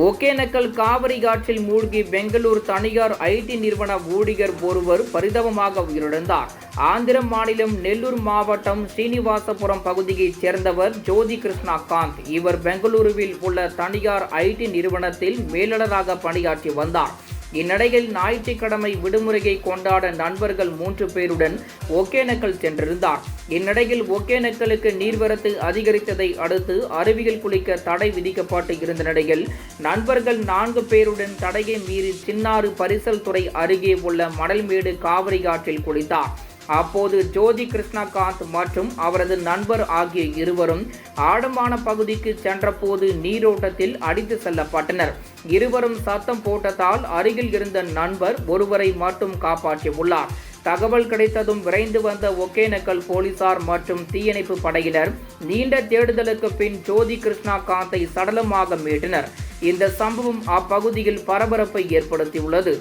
ஒகேனக்கல் காவிரி ஆற்றில் மூழ்கி பெங்களூர் தனியார் ஐடி நிறுவன ஊழியர் ஒருவர் பரிதாபமாக உயிரிழந்தார். ஆந்திர மாநிலம் நெல்லூர் மாவட்டம் ஸ்ரீனிவாசபுரம் பகுதியைச் சேர்ந்தவர் ஜோதி கிருஷ்ணா காந்த். இவர் பெங்களூருவில் உள்ள தனியார் ஐடி நிறுவனத்தில் மேலாளராக பணியாற்றி வந்தார். இந்நிலையில் ஞாயிற்றுக்கிழமை விடுமுறையை கொண்டாட நண்பர்கள் 3 பேருடன் ஒகேனக்கல் சென்றிருந்தார். இந்நிலையில் ஒகேனக்கலுக்கு நீர்வரத்து அதிகரித்ததை அடுத்து அருவியில் குளிக்க தடை விதிக்கப்பட்டு இருந்த நிலையில் நண்பர்கள் 4 பேருடன் தடையை மீறி சின்னாறு பரிசல் துறை அருகே உள்ள மணல்மேடு காவிரி ஆற்றில் குளித்தார். அப்போது ஜோதி கிருஷ்ணா காந்த் மற்றும் அவரது நண்பர் ஆகிய இருவரும் ஆழமான பகுதிக்கு சென்றபோது நீரோட்டத்தில் அடித்து செல்லப்பட்டனர். இருவரும் சத்தம் போட்டதால் அருகில் இருந்த நண்பர் ஒருவரை மட்டும் காப்பாற்றியுள்ளார். தகவல் கிடைத்ததும் விரைந்து வந்த ஒகேனக்கல் போலீசார் மற்றும் தீயணைப்பு படையினர் நீண்ட தேடுதலுக்கு பின் ஜோதி கிருஷ்ணா காந்தை சடலமாக மீட்டனர். இந்த சம்பவம் அப்பகுதியில் பரபரப்பை ஏற்படுத்தியுள்ளது.